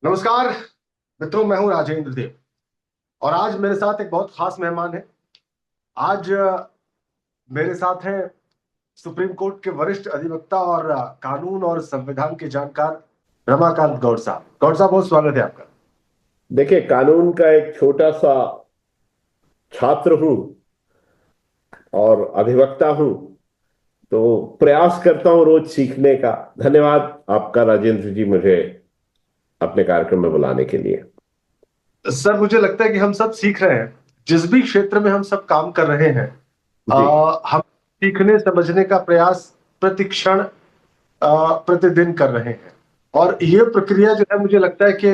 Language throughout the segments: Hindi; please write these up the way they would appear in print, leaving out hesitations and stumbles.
नमस्कार मित्रों, मैं हूं राजेंद्र देव। और आज मेरे साथ एक बहुत खास मेहमान है। आज मेरे साथ हैं सुप्रीम कोर्ट के वरिष्ठ अधिवक्ता और कानून और संविधान के जानकार रमाकांत गौड़ साहब। गौड़ साहब, बहुत स्वागत है आपका। देखिए, कानून का एक छोटा सा छात्र हूं और अधिवक्ता हूं। तो प्रयास करता हूं रोज सीखने का। धन्यवाद आपका राजेंद्र जी, मुझे अपने कार्यक्रम में बुलाने के लिए। सर, मुझे लगता है कि हम सब सीख रहे हैं। जिस भी क्षेत्र में हम सब काम कर रहे हैं, जी हम सीखने समझने का प्रयास प्रतिक्षण प्रतिदिन कर रहे हैं। और ये प्रक्रिया जो है, मुझे लगता है कि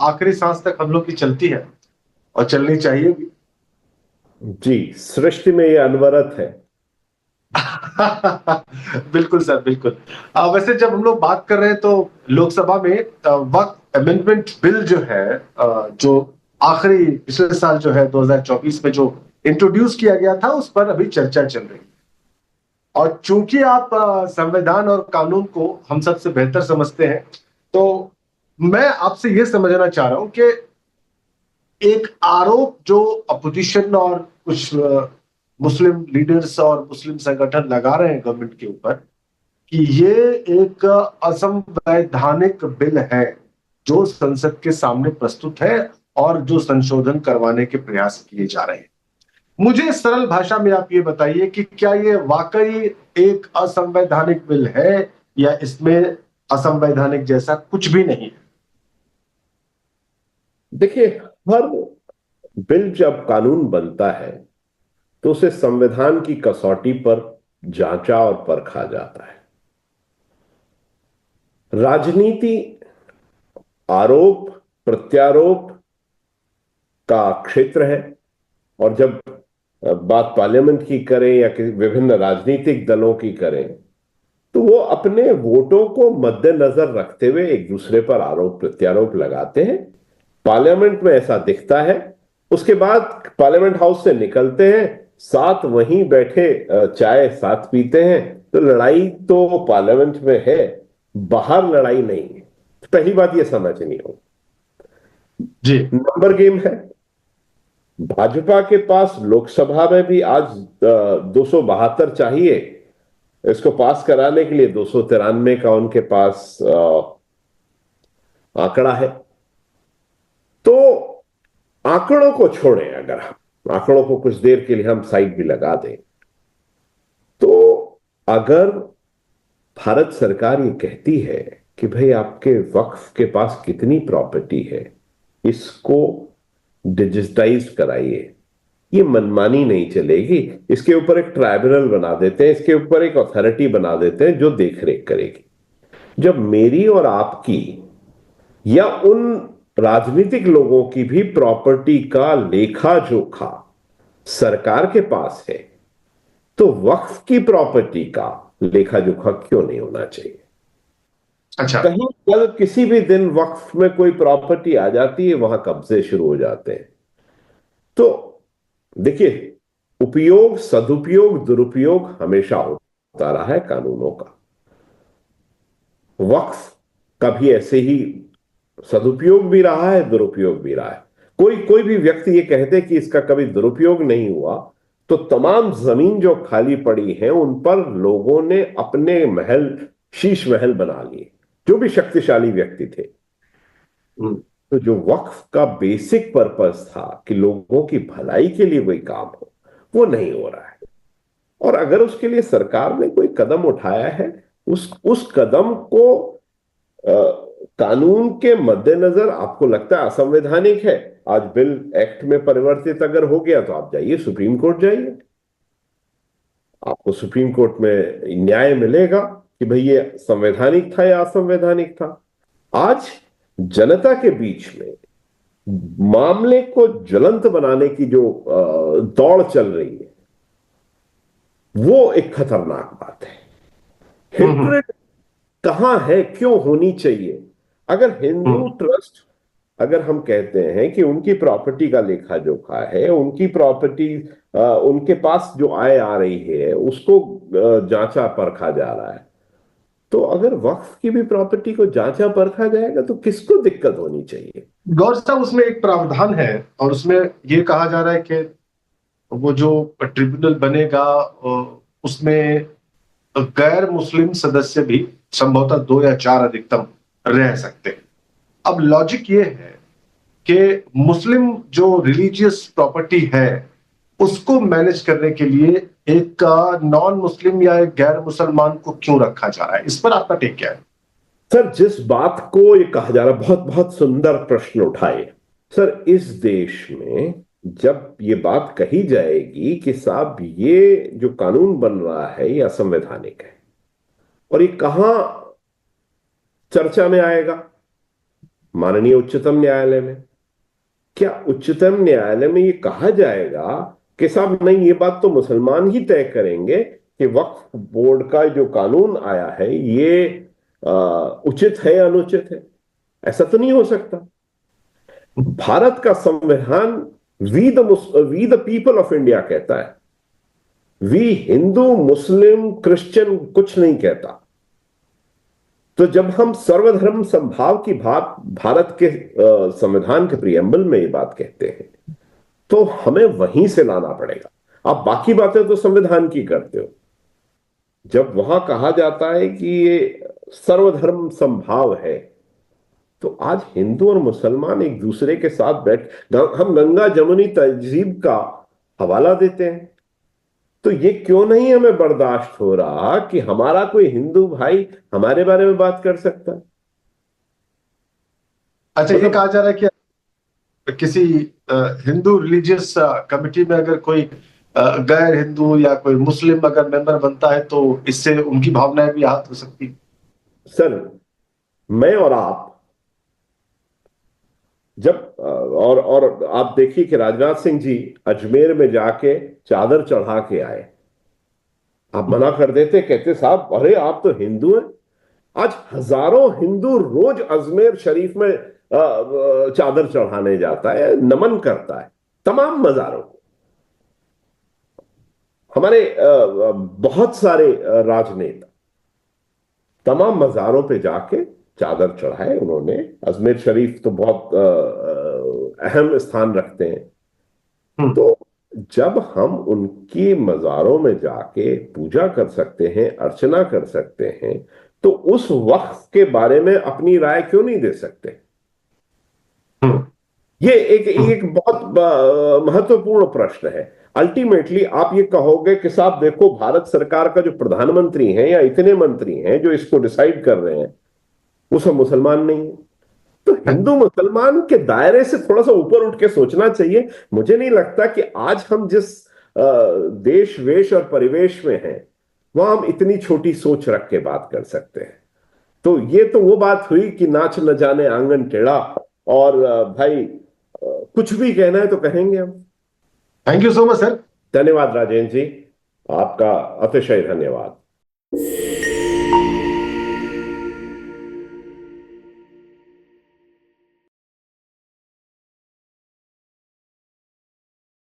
आखिरी सांस तक हम लोग की चलती है और चलनी चाहिए भी। जी, सृष्टि में यह अनवरत है। बिल्कुल सर, बिल्कुल। वैसे जब हम लोग बात कर रहे हैं तो लोकसभा में वक्त अमेंडमेंट बिल जो है, जो आखिरी पिछले साल जो है 2024 में जो इंट्रोड्यूस किया गया था, उस पर अभी चर्चा चल रही है। और चूंकि आप संविधान और कानून को हम सबसे बेहतर समझते हैं, तो मैं आपसे यह समझना चाह रहा हूं कि एक आरोप जो अपोजिशन और कुछ मुस्लिम लीडर्स और मुस्लिम संगठन लगा रहे हैं गवर्नमेंट के ऊपर, कि ये एक असंवैधानिक बिल है जो संसद के सामने प्रस्तुत है और जो संशोधन करवाने के प्रयास किए जा रहे हैं। मुझे सरल भाषा में आप ये बताइए कि क्या ये वाकई एक असंवैधानिक बिल है, या इसमें असंवैधानिक जैसा कुछ भी नहीं है। देखिए, हर बिल जब कानून बनता है तो उसे संविधान की कसौटी पर जांचा और परखा जाता है। राजनीति आरोप प्रत्यारोप का क्षेत्र है। और जब बात पार्लियामेंट की करें या किसी विभिन्न राजनीतिक दलों की करें, तो वो अपने वोटों को मद्देनजर रखते हुए एक दूसरे पर आरोप प्रत्यारोप लगाते हैं। पार्लियामेंट में ऐसा दिखता है। उसके बाद पार्लियामेंट हाउस से निकलते हैं, साथ वहीं बैठे चाय साथ पीते हैं। तो लड़ाई तो पार्लियामेंट में है, बाहर लड़ाई नहीं है। तो पहली बात यह समझनी हो, जी। नंबर गेम है। भाजपा के पास लोकसभा में भी आज 272 चाहिए। इसको पास कराने के लिए 293 का उनके पास आंकड़ा है। तो आंकड़ों को छोड़ें, अगर हम आंकड़ों को कुछ देर के लिए हम साइड भी लगा दें, तो अगर भारत सरकार ये कहती है कि भाई आपके वक्फ के पास कितनी प्रॉपर्टी है, इसको डिजिटाइज कराइए, ये मनमानी नहीं चलेगी। इसके ऊपर एक ट्राइब्यूनल बना देते हैं, इसके ऊपर एक अथॉरिटी बना देते हैं जो देखरेख करेगी। जब मेरी और आपकी या उन राजनीतिक लोगों की भी प्रॉपर्टी का लेखा जोखा सरकार के पास है, तो वक्फ की प्रॉपर्टी का लेखा जोखा क्यों नहीं होना चाहिए? अच्छा। कहीं कल किसी भी दिन वक्फ में कोई प्रॉपर्टी आ जाती है, वहां कब्जे शुरू हो जाते हैं। तो देखिए, उपयोग सदुपयोग दुरुपयोग हमेशा होता रहा है कानूनों का। वक्फ का भी ऐसे ही सदुपयोग भी रहा है, दुरुपयोग भी रहा है। कोई कोई भी व्यक्ति ये कहते कि इसका कभी दुरुपयोग नहीं हुआ, तो तमाम जमीन जो खाली पड़ी है उन पर लोगों ने अपने महल, शीश महल बना लिए, जो भी शक्तिशाली व्यक्ति थे। हम्म। तो जो वक्फ का बेसिक पर्पस था कि लोगों की भलाई के लिए कोई काम हो, वो नहीं हो रहा है। और अगर उसके लिए सरकार ने कोई कदम उठाया है, उस कदम को अ, कानून के मद्देनजर आपको लगता है असंवैधानिक है, आज बिल एक्ट में परिवर्तित अगर हो गया, तो आप जाइए सुप्रीम कोर्ट जाइए। आपको सुप्रीम कोर्ट में न्याय मिलेगा कि भाई ये संवैधानिक था या असंवैधानिक था। आज जनता के बीच में मामले को ज्वलंत बनाने की जो दौड़ चल रही है, वो एक खतरनाक बात है। हम्म। हिट्रेट कहां है, क्यों होनी चाहिए? अगर हिंदू हम्म। ट्रस्ट, अगर हम कहते हैं कि उनकी प्रॉपर्टी का लेखा जोखा है, उनकी प्रॉपर्टी, उनके पास जो आय आ रही है उसको जांचा परखा जा रहा है, तो अगर वक्फ की भी प्रॉपर्टी को जांचा परखा जाएगा तो किसको दिक्कत होनी चाहिए? गौर साहब, उसमें एक प्रावधान है और उसमें ये कहा जा रहा है कि वो जो ट्रिब्यूनल बनेगा उसमें गैर मुस्लिम सदस्य भी संभवतः 2 या 4 अधिकतम रह सकते हैं। अब लॉजिक ये है कि मुस्लिम जो रिलीजियस प्रॉपर्टी है उसको मैनेज करने के लिए एक नॉन मुस्लिम या एक गैर मुसलमान को क्यों रखा जा रहा है? इस पर आपका टेक क्या है? सर, जिस बात को ये कहा जा रहा है, बहुत बहुत सुंदर प्रश्न उठाए सर। इस देश में जब ये बात कही जाएगी कि साहब ये जो कानून बन रहा है ये असंवैधानिक है, और ये कहां चर्चा में आएगा? माननीय उच्चतम न्यायालय में। क्या उच्चतम न्यायालय में ये कहा जाएगा कि साहब नहीं, ये बात तो मुसलमान ही तय करेंगे कि वक्फ बोर्ड का जो कानून आया है ये उचित है या अनुचित है? ऐसा तो नहीं हो सकता। भारत का संविधान we the people of India कहता है, वी हिंदू मुस्लिम क्रिश्चियन कुछ नहीं कहता। तो जब हम सर्वधर्म समभाव की बात भारत के संविधान के प्रियम्बल में ये बात कहते हैं तो हमें वहीं से लाना पड़ेगा। आप बाकी बातें तो संविधान की करते हो, जब वहां कहा जाता है कि ये सर्वधर्म समभाव है तो आज हिंदू और मुसलमान एक दूसरे के साथ हम गंगा जमुनी तहजीब का हवाला देते हैं, तो ये क्यों नहीं हमें बर्दाश्त हो रहा कि हमारा कोई हिंदू भाई हमारे बारे में बात कर सकता है? अच्छा, ये मतलब कहा जा रहा है कि किसी हिंदू रिलीजियस कमिटी में अगर कोई गैर हिंदू या कोई मुस्लिम अगर मेंबर बनता है तो इससे उनकी भावनाएं भी आहत हो सकती है। सर, मैं और आप जब और आप देखिए कि राजनाथ सिंह जी अजमेर में जाके चादर चढ़ा के आए, आप मना कर देते, कहते साहब अरे आप तो हिंदू हैं। आज हजारों हिंदू रोज अजमेर शरीफ में चादर चढ़ाने जाता है, नमन करता है तमाम मजारों को। हमारे बहुत सारे राजनेता तमाम मजारों पे जाके चादर चढ़ाए उन्होंने। अजमेर शरीफ तो बहुत अहम स्थान रखते हैं। तो जब हम उनकी मजारों में जाके पूजा कर सकते हैं, अर्चना कर सकते हैं, तो उस वक्त के बारे में अपनी राय क्यों नहीं दे सकते? ये एक बहुत महत्वपूर्ण प्रश्न है। अल्टीमेटली आप ये कहोगे कि साहब देखो, भारत सरकार का जो प्रधानमंत्री है या इतने मंत्री हैं जो इसको डिसाइड कर रहे हैं वो सब मुसलमान नहीं है। तो हिंदू मुसलमान के दायरे से थोड़ा सा ऊपर उठ के सोचना चाहिए। मुझे नहीं लगता कि आज हम जिस देश वेश और परिवेश में हैं वहां हम इतनी छोटी सोच रख के बात कर सकते हैं। तो ये तो वो बात हुई कि नाच न जाने आंगन टेढ़ा, और भाई कुछ भी कहना है तो कहेंगे हम। Thank you so much sir. धन्यवाद राजेंद्र जी, आपका अतिशय धन्यवाद।